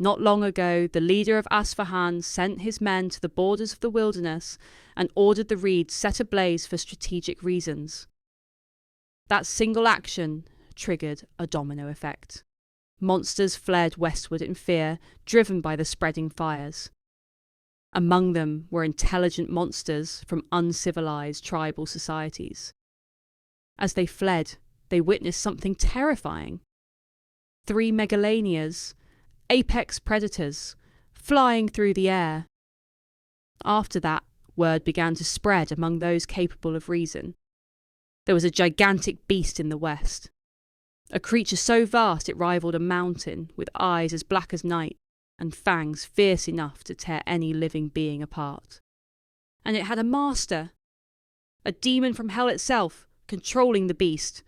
Not long ago, the leader of Asfahan sent his men to the borders of the wilderness and ordered the reeds set ablaze for strategic reasons. That single action triggered a domino effect. Monsters fled westward in fear, driven by the spreading fires. Among them were intelligent monsters from uncivilized tribal societies. As they fled, they witnessed something terrifying. 3 megalanias, apex predators, flying through the air. After that, word began to spread among those capable of reason. There was a gigantic beast in the west. A creature so vast it rivaled a mountain, with eyes as black as night, and fangs fierce enough to tear any living being apart. And it had a master, a demon from hell itself, controlling the beast.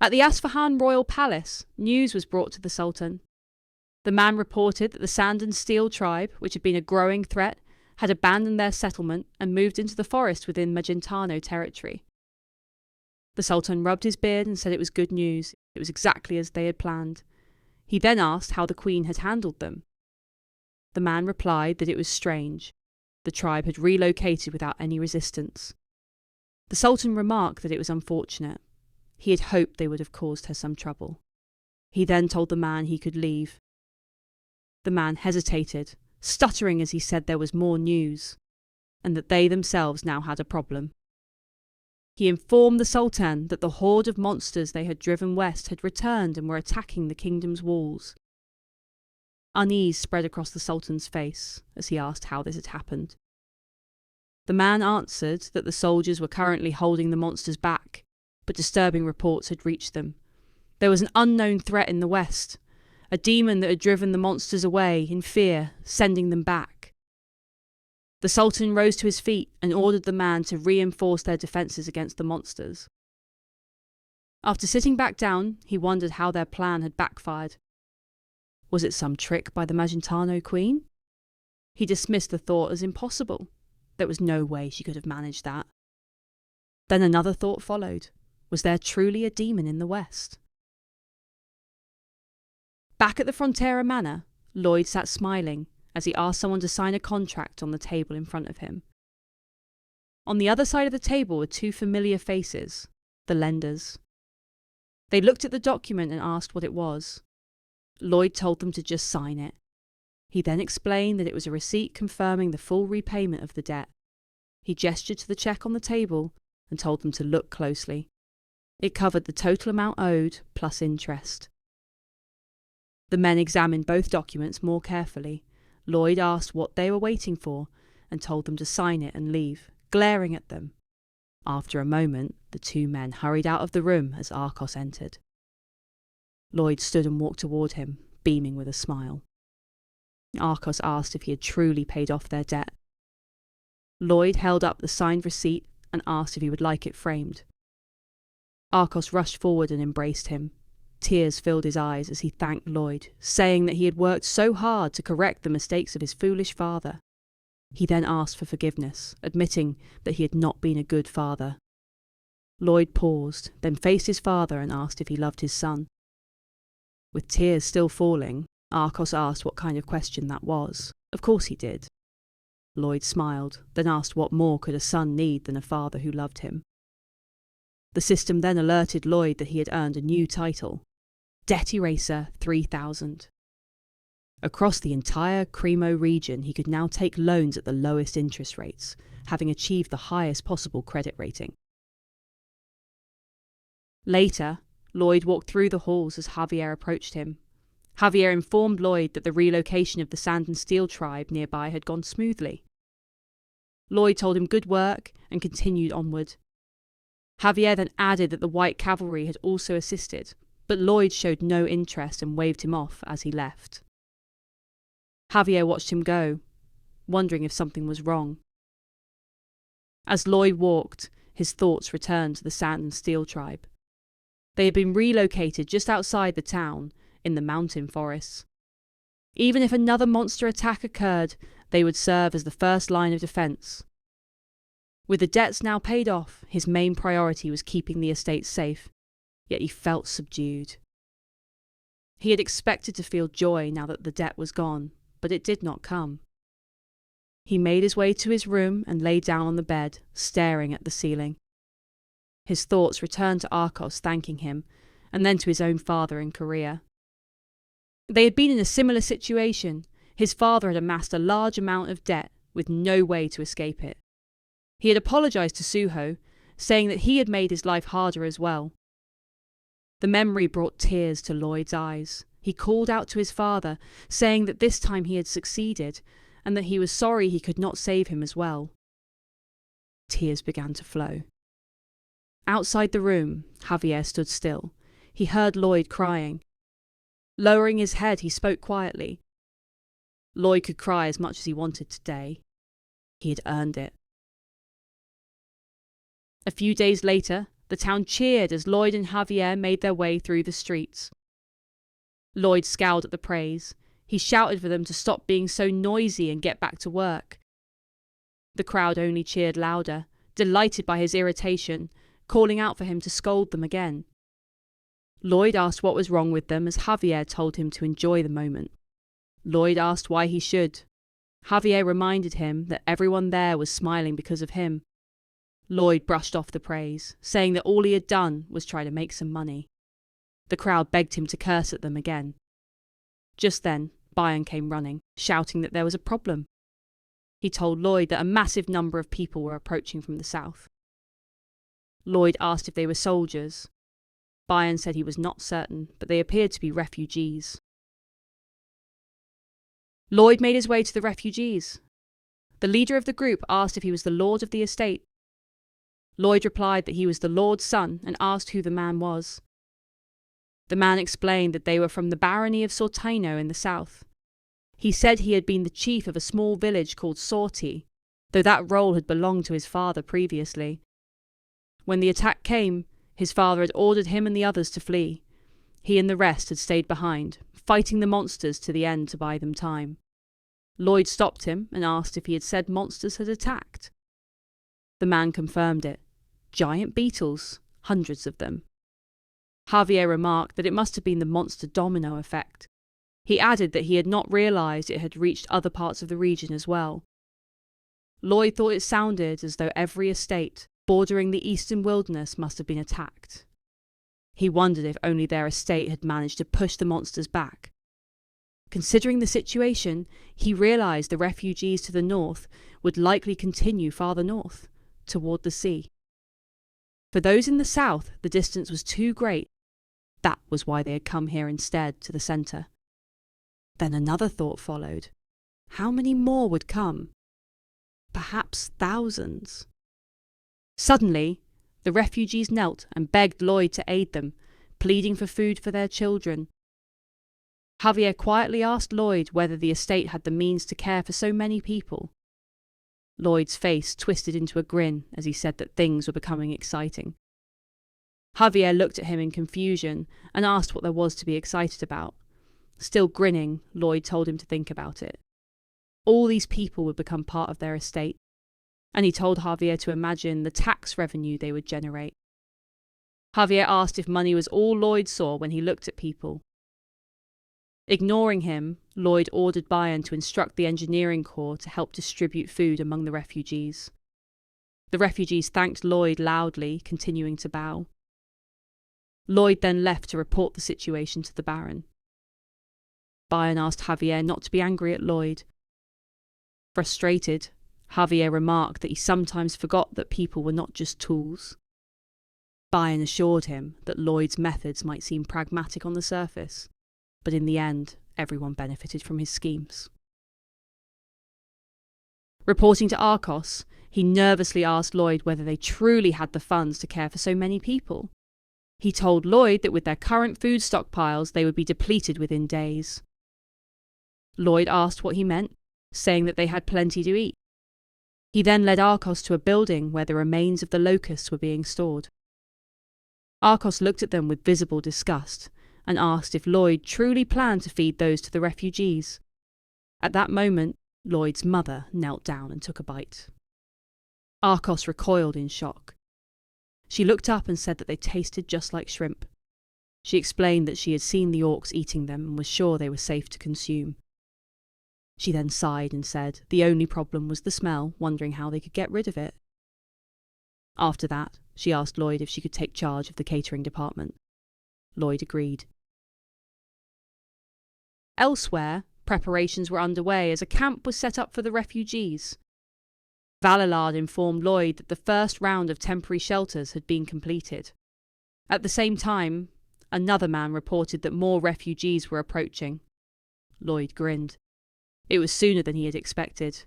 At the Asfahan royal palace, news was brought to the Sultan. The man reported that the Sand and Steel tribe, which had been a growing threat, had abandoned their settlement and moved into the forest within Magentano territory. The Sultan rubbed his beard and said it was good news. It was exactly as they had planned. He then asked how the Queen had handled them. The man replied that it was strange. The tribe had relocated without any resistance. The Sultan remarked that it was unfortunate. He had hoped they would have caused her some trouble. He then told the man he could leave. The man hesitated, stuttering as he said there was more news, and that they themselves now had a problem. He informed the Sultan that the horde of monsters they had driven west had returned and were attacking the kingdom's walls. Unease spread across the Sultan's face as he asked how this had happened. The man answered that the soldiers were currently holding the monsters back, but disturbing reports had reached them. There was an unknown threat in the west, a demon that had driven the monsters away in fear, sending them back. The Sultan rose to his feet and ordered the man to reinforce their defences against the monsters. After sitting back down, he wondered how their plan had backfired. Was it some trick by the Magentano Queen? He dismissed the thought as impossible. There was no way she could have managed that. Then another thought followed. Was there truly a demon in the west? Back at the Frontera Manor, Lloyd sat smiling as he asked someone to sign a contract on the table in front of him. On the other side of the table were 2 familiar faces, the lenders. They looked at the document and asked what it was. Lloyd told them to just sign it. He then explained that it was a receipt confirming the full repayment of the debt. He gestured to the cheque on the table and told them to look closely. It covered the total amount owed plus interest. The men examined both documents more carefully. Lloyd asked what they were waiting for and told them to sign it and leave, glaring at them. After a moment, the 2 men hurried out of the room as Arcos entered. Lloyd stood and walked toward him, beaming with a smile. Arcos asked if he had truly paid off their debt. Lloyd held up the signed receipt and asked if he would like it framed. Arcos rushed forward and embraced him. Tears filled his eyes as he thanked Lloyd, saying that he had worked so hard to correct the mistakes of his foolish father. He then asked for forgiveness, admitting that he had not been a good father. Lloyd paused, then faced his father and asked if he loved his son. With tears still falling, Arcos asked what kind of question that was. Of course he did. Lloyd smiled, then asked what more could a son need than a father who loved him. The system then alerted Lloyd that he had earned a new title, Debt Eraser 3000. Across the entire Cremo region, he could now take loans at the lowest interest rates, having achieved the highest possible credit rating. Later, Lloyd walked through the halls as Javier approached him. Javier informed Lloyd that the relocation of the Sand and Steel tribe nearby had gone smoothly. Lloyd told him good work and continued onward. Javier then added that the White Cavalry had also assisted, but Lloyd showed no interest and waved him off as he left. Javier watched him go, wondering if something was wrong. As Lloyd walked, his thoughts returned to the Sand and Steel tribe. They had been relocated just outside the town, in the mountain forests. Even if another monster attack occurred, they would serve as the first line of defence. With the debts now paid off, his main priority was keeping the estate safe, yet he felt subdued. He had expected to feel joy now that the debt was gone, but it did not come. He made his way to his room and lay down on the bed, staring at the ceiling. His thoughts returned to Arcos thanking him, and then to his own father in Korea. They had been in a similar situation. His father had amassed a large amount of debt with no way to escape it. He had apologized to Suho, saying that he had made his life harder as well. The memory brought tears to Lloyd's eyes. He called out to his father, saying that this time he had succeeded, and that he was sorry he could not save him as well. Tears began to flow. Outside the room, Javier stood still. He heard Lloyd crying. Lowering his head, he spoke quietly. Lloyd could cry as much as he wanted today. He had earned it. A few days later, the town cheered as Lloyd and Javier made their way through the streets. Lloyd scowled at the praise. He shouted for them to stop being so noisy and get back to work. The crowd only cheered louder, delighted by his irritation, calling out for him to scold them again. Lloyd asked what was wrong with them as Javier told him to enjoy the moment. Lloyd asked why he should. Javier reminded him that everyone there was smiling because of him. Lloyd brushed off the praise, saying that all he had done was try to make some money. The crowd begged him to curse at them again. Just then, Bayern came running, shouting that there was a problem. He told Lloyd that a massive number of people were approaching from the south. Lloyd asked if they were soldiers. Bayern said he was not certain, but they appeared to be refugees. Lloyd made his way to the refugees. The leader of the group asked if he was the lord of the estate. Lloyd replied that he was the lord's son and asked who the man was. The man explained that they were from the Barony of Sortino in the south. He said he had been the chief of a small village called Sorti, though that role had belonged to his father previously. When the attack came, his father had ordered him and the others to flee. He and the rest had stayed behind, fighting the monsters to the end to buy them time. Lloyd stopped him and asked if he had said monsters had attacked. The man confirmed it. Giant beetles, hundreds of them. Javier remarked that it must have been the monster domino effect. He added that he had not realised it had reached other parts of the region as well. Lloyd thought it sounded as though every estate bordering the eastern wilderness must have been attacked. He wondered if only their estate had managed to push the monsters back. Considering the situation, he realised the refugees to the north would likely continue farther north, toward the sea. For those in the south, the distance was too great. That was why they had come here instead, to the centre. Then another thought followed. How many more would come? Perhaps thousands. Suddenly, the refugees knelt and begged Lloyd to aid them, pleading for food for their children. Javier quietly asked Lloyd whether the estate had the means to care for so many people. Lloyd's face twisted into a grin as he said that things were becoming exciting. Javier looked at him in confusion and asked what there was to be excited about. Still grinning, Lloyd told him to think about it. All these people would become part of their estate, and he told Javier to imagine the tax revenue they would generate. Javier asked if money was all Lloyd saw when he looked at people. Ignoring him, Lloyd ordered Bayern to instruct the engineering corps to help distribute food among the refugees. The refugees thanked Lloyd loudly, continuing to bow. Lloyd then left to report the situation to the Baron. Bayern asked Javier not to be angry at Lloyd. Frustrated, Javier remarked that he sometimes forgot that people were not just tools. Bayern assured him that Lloyd's methods might seem pragmatic on the surface, but in the end, everyone benefited from his schemes. Reporting to Arcos, he nervously asked Lloyd whether they truly had the funds to care for so many people. He told Lloyd that with their current food stockpiles, they would be depleted within days. Lloyd asked what he meant, saying that they had plenty to eat. He then led Arcos to a building where the remains of the locusts were being stored. Arcos looked at them with visible disgust and asked if Lloyd truly planned to feed those to the refugees. At that moment, Lloyd's mother knelt down and took a bite. Arcos recoiled in shock. She looked up and said that they tasted just like shrimp. She explained that she had seen the orcs eating them and was sure they were safe to consume. She then sighed and said the only problem was the smell, wondering how they could get rid of it. After that, she asked Lloyd if she could take charge of the catering department. Lloyd agreed. Elsewhere, preparations were underway as a camp was set up for the refugees. Valilard informed Lloyd that the first round of temporary shelters had been completed. At the same time, another man reported that more refugees were approaching. Lloyd grinned. It was sooner than he had expected.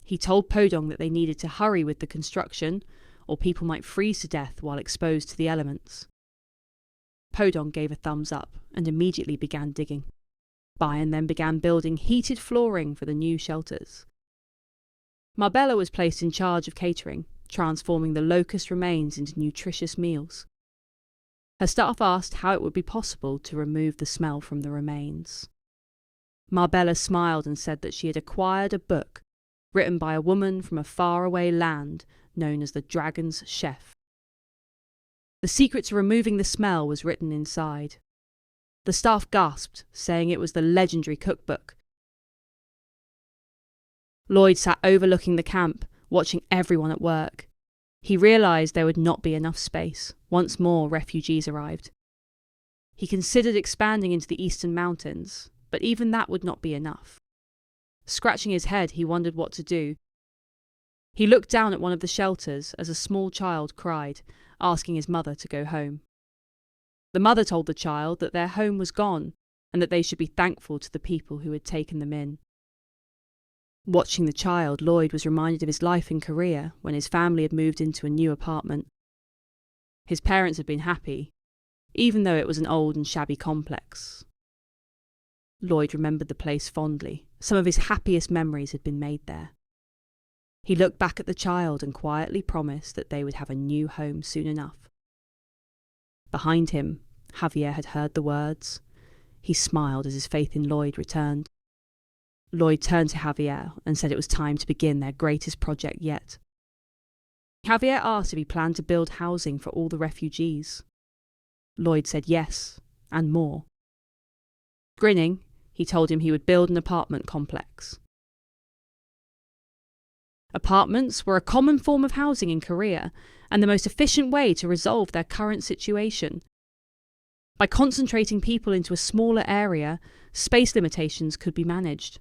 He told Podong that they needed to hurry with the construction, or people might freeze to death while exposed to the elements. Podong gave a thumbs up and immediately began digging. Bayan then began building heated flooring for the new shelters. Marbella was placed in charge of catering, transforming the locust remains into nutritious meals. Her staff asked how it would be possible to remove the smell from the remains. Marbella smiled and said that she had acquired a book written by a woman from a faraway land known as the Dragon's Chef. The secret to removing the smell was written inside. The staff gasped, saying it was the legendary cookbook. Lloyd sat overlooking the camp, watching everyone at work. He realised there would not be enough space once more refugees arrived. He considered expanding into the eastern mountains, but even that would not be enough. Scratching his head, he wondered what to do. He looked down at one of the shelters as a small child cried, asking his mother to go home. The mother told the child that their home was gone and that they should be thankful to the people who had taken them in. Watching the child, Lloyd was reminded of his life in Korea when his family had moved into a new apartment. His parents had been happy, even though it was an old and shabby complex. Lloyd remembered the place fondly. Some of his happiest memories had been made there. He looked back at the child and quietly promised that they would have a new home soon enough. Behind him, Javier had heard the words. He smiled as his faith in Lloyd returned. Lloyd turned to Javier and said it was time to begin their greatest project yet. Javier asked if he planned to build housing for all the refugees. Lloyd said yes, and more. Grinning, he told him he would build an apartment complex. Apartments were a common form of housing in Korea and the most efficient way to resolve their current situation. By concentrating people into a smaller area, space limitations could be managed.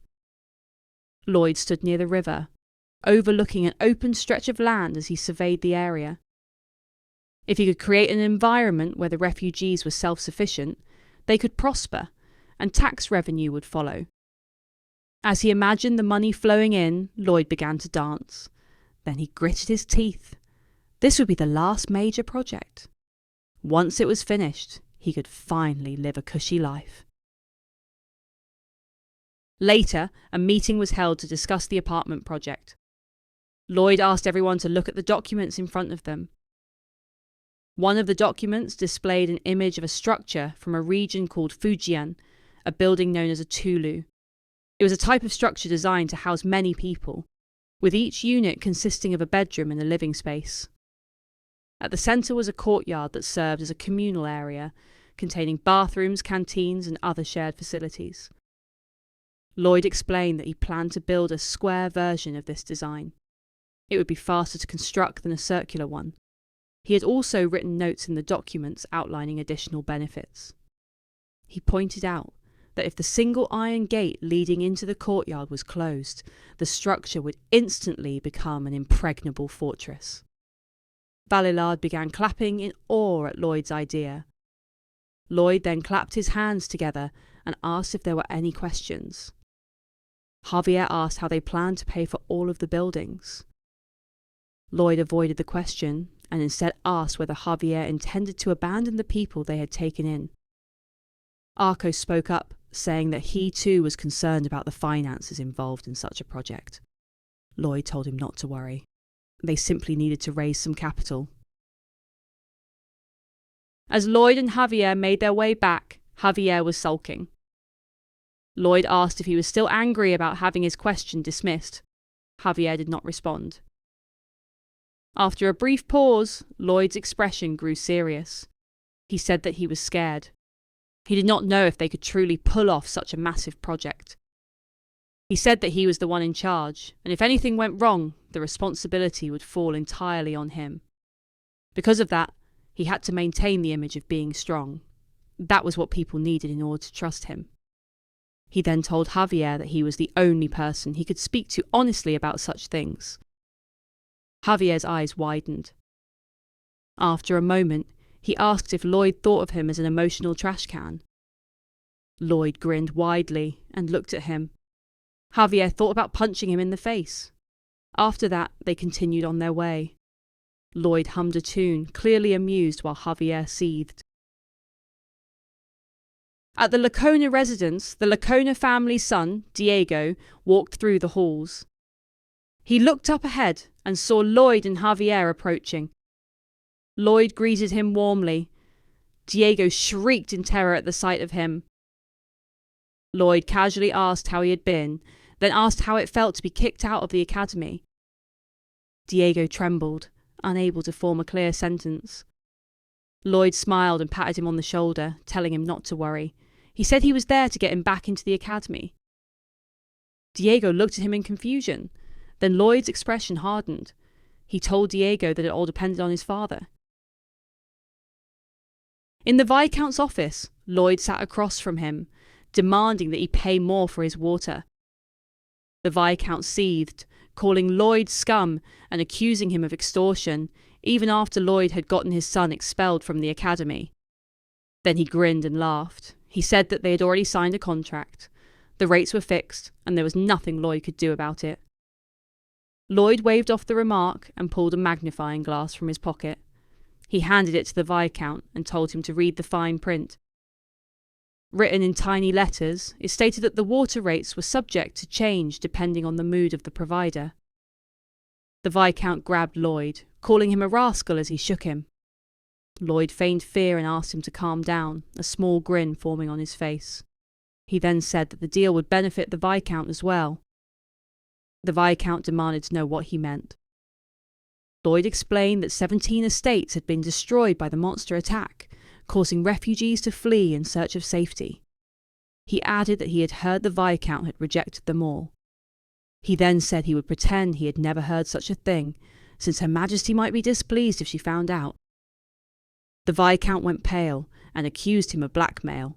Lloyd stood near the river, overlooking an open stretch of land as he surveyed the area. If he could create an environment where the refugees were self-sufficient, they could prosper, and tax revenue would follow. As he imagined the money flowing in, Lloyd began to dance. Then he gritted his teeth. This would be the last major project. Once it was finished, he could finally live a cushy life. Later, a meeting was held to discuss the apartment project. Lloyd asked everyone to look at the documents in front of them. One of the documents displayed an image of a structure from a region called Fujian, a building known as a Tulu. It was a type of structure designed to house many people, with each unit consisting of a bedroom and a living space. At the centre was a courtyard that served as a communal area, containing bathrooms, canteens, and other shared facilities. Lloyd explained that he planned to build a square version of this design. It would be faster to construct than a circular one. He had also written notes in the documents outlining additional benefits. He pointed out that if the single iron gate leading into the courtyard was closed, the structure would instantly become an impregnable fortress. Valilard began clapping in awe at Lloyd's idea. Lloyd then clapped his hands together and asked if there were any questions. Javier asked how they planned to pay for all of the buildings. Lloyd avoided the question and instead asked whether Javier intended to abandon the people they had taken in. Arco spoke up, saying that he too was concerned about the finances involved in such a project. Lloyd told him not to worry. They simply needed to raise some capital. As Lloyd and Javier made their way back, Javier was sulking. Lloyd asked if he was still angry about having his question dismissed. Javier did not respond. After a brief pause, Lloyd's expression grew serious. He said that he was scared, He did not know if they could truly pull off such a massive project. He said that he was the one in charge, and if anything went wrong, the responsibility would fall entirely on him. Because of that, he had to maintain the image of being strong. That was what people needed in order to trust him. He then told Javier that he was the only person he could speak to honestly about such things. Javier's eyes widened. After a moment, he asked if Lloyd thought of him as an emotional trash can. Lloyd grinned widely and looked at him. Javier thought about punching him in the face. After that, they continued on their way. Lloyd hummed a tune, clearly amused, while Javier seethed. At the Lacona residence, the Lacona family's son, Diego, walked through the halls. He looked up ahead and saw Lloyd and Javier approaching. Lloyd greeted him warmly. Diego shrieked in terror at the sight of him. Lloyd casually asked how he had been, then asked how it felt to be kicked out of the academy. Diego trembled, unable to form a clear sentence. Lloyd smiled and patted him on the shoulder, telling him not to worry. He said he was there to get him back into the academy. Diego looked at him in confusion. Then Lloyd's expression hardened. He told Diego that it all depended on his father. In the Viscount's office, Lloyd sat across from him, demanding that he pay more for his water. The Viscount seethed, calling Lloyd scum and accusing him of extortion, even after Lloyd had gotten his son expelled from the academy. Then he grinned and laughed. He said that they had already signed a contract. The rates were fixed, and there was nothing Lloyd could do about it. Lloyd waved off the remark and pulled a magnifying glass from his pocket. He handed it to the Viscount and told him to read the fine print. Written in tiny letters, it stated that the water rates were subject to change depending on the mood of the provider. The Viscount grabbed Lloyd, calling him a rascal as he shook him. Lloyd feigned fear and asked him to calm down, a small grin forming on his face. He then said that the deal would benefit the Viscount as well. The Viscount demanded to know what he meant. Lloyd explained that 17 estates had been destroyed by the monster attack, causing refugees to flee in search of safety. He added that he had heard the Viscount had rejected them all. He then said he would pretend he had never heard such a thing, since Her Majesty might be displeased if she found out. The Viscount went pale and accused him of blackmail.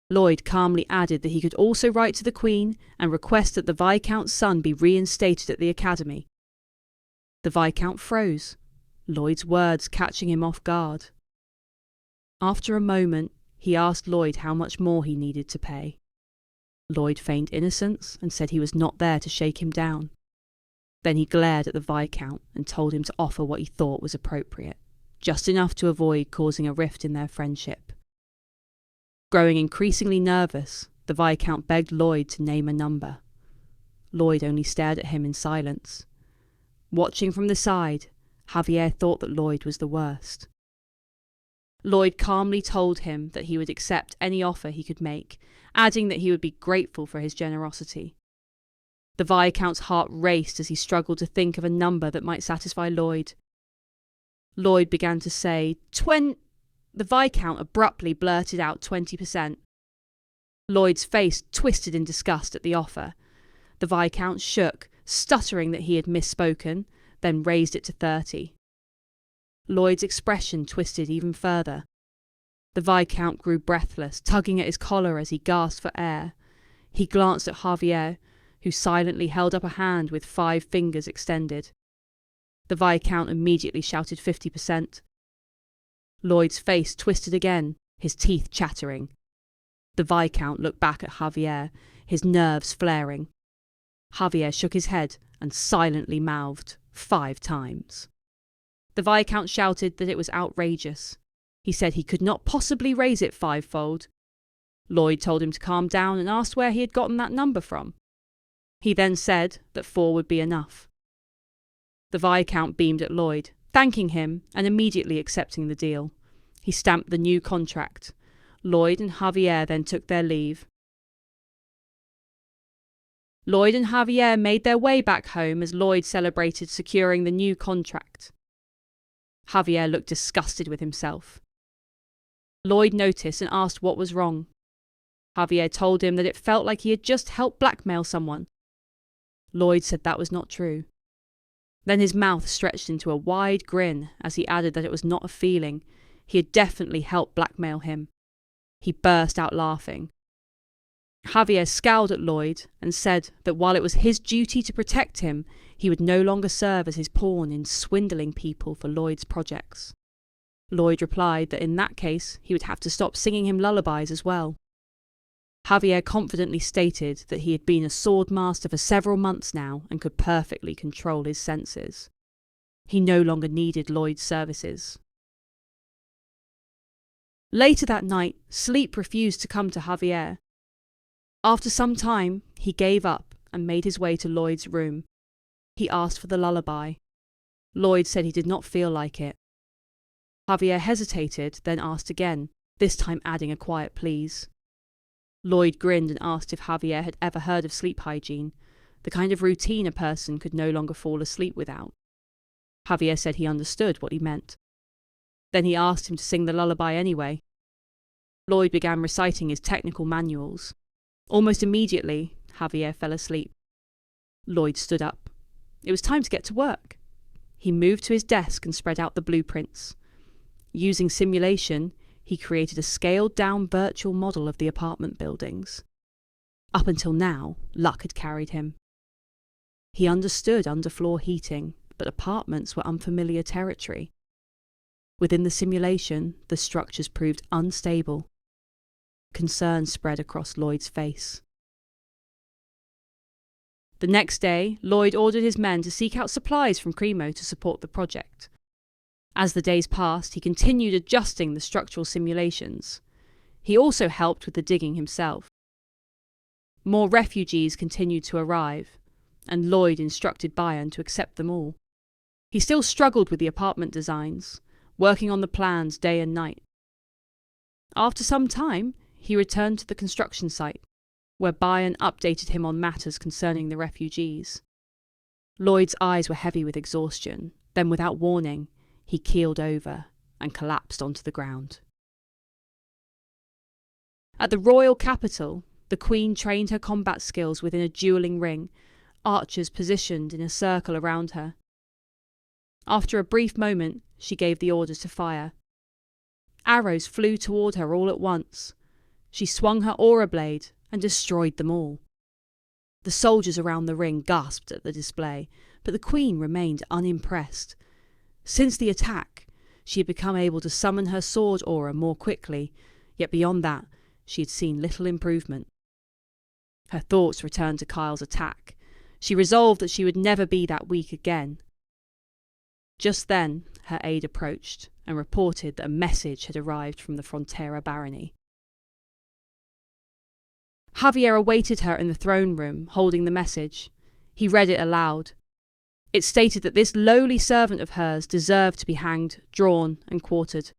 Lloyd calmly added that he could also write to the Queen and request that the Viscount's son be reinstated at the academy. The Viscount froze, Lloyd's words catching him off guard. After a moment, he asked Lloyd how much more he needed to pay. Lloyd feigned innocence and said he was not there to shake him down. Then he glared at the Viscount and told him to offer what he thought was appropriate, just enough to avoid causing a rift in their friendship. Growing increasingly nervous, the Viscount begged Lloyd to name a number. Lloyd only stared at him in silence. Watching from the side, Javier thought that Lloyd was the worst. Lloyd calmly told him that he would accept any offer he could make, adding that he would be grateful for his generosity. The Viscount's heart raced as he struggled to think of a number that might satisfy Lloyd. Lloyd began to say, The Viscount abruptly blurted out 20%. Lloyd's face twisted in disgust at the offer. The Viscount shook, stuttering that he had misspoken, then raised it to 30. Lloyd's expression twisted even further. The Viscount grew breathless, tugging at his collar as he gasped for air. He glanced at Javier, who silently held up a hand with 5 fingers extended. The Viscount immediately shouted 50%. Lloyd's face twisted again, his teeth chattering. The Viscount looked back at Javier, his nerves flaring. Javier shook his head and silently mouthed 5 times. The Viscount shouted that it was outrageous. He said he could not possibly raise it 5-fold. Lloyd told him to calm down and asked where he had gotten that number from. He then said that 4 would be enough. The Viscount beamed at Lloyd, thanking him and immediately accepting the deal. He stamped the new contract. Lloyd and Javier then took their leave. Lloyd and Javier made their way back home as Lloyd celebrated securing the new contract. Javier looked disgusted with himself. Lloyd noticed and asked what was wrong. Javier told him that it felt like he had just helped blackmail someone. Lloyd said that was not true. Then his mouth stretched into a wide grin as he added that it was not a feeling. He had definitely helped blackmail him. He burst out laughing. Javier scowled at Lloyd and said that while it was his duty to protect him, he would no longer serve as his pawn in swindling people for Lloyd's projects. Lloyd replied that in that case he would have to stop singing him lullabies as well. Javier confidently stated that he had been a sword master for several months now and could perfectly control his senses. He no longer needed Lloyd's services. Later that night, sleep refused to come to Javier. After some time, he gave up and made his way to Lloyd's room. He asked for the lullaby. Lloyd said he did not feel like it. Javier hesitated, then asked again, this time adding a quiet please. Lloyd grinned and asked if Javier had ever heard of sleep hygiene, the kind of routine a person could no longer fall asleep without. Javier said he understood what he meant. Then he asked him to sing the lullaby anyway. Lloyd began reciting his technical manuals. Almost immediately, Javier fell asleep. Lloyd stood up. It was time to get to work. He moved to his desk and spread out the blueprints. Using simulation, he created a scaled-down virtual model of the apartment buildings. Up until now, luck had carried him. He understood underfloor heating, but apartments were unfamiliar territory. Within the simulation, the structures proved unstable. Concern spread across Lloyd's face. The next day, Lloyd ordered his men to seek out supplies from Cremo to support the project. As the days passed, he continued adjusting the structural simulations. He also helped with the digging himself. More refugees continued to arrive, and Lloyd instructed Bayern to accept them all. He still struggled with the apartment designs, working on the plans day and night. After some time, he returned to the construction site, where Bayern updated him on matters concerning the refugees. Lloyd's eyes were heavy with exhaustion. Then, without warning, he keeled over and collapsed onto the ground. At the royal capital, the Queen trained her combat skills within a duelling ring, archers positioned in a circle around her. After a brief moment, she gave the order to fire. Arrows flew toward her all at once. She swung her aura blade and destroyed them all. The soldiers around the ring gasped at the display, but the Queen remained unimpressed. Since the attack, she had become able to summon her sword aura more quickly, yet beyond that, she had seen little improvement. Her thoughts returned to Kyle's attack. She resolved that she would never be that weak again. Just then, her aide approached and reported that a message had arrived from the Frontera Barony. Javier awaited her in the throne room, holding the message. He read it aloud. It stated that this lowly servant of hers deserved to be hanged, drawn, and quartered.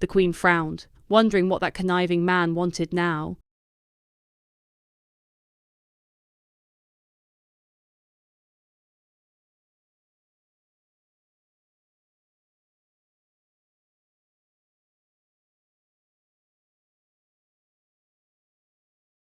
The Queen frowned, wondering what that conniving man wanted now.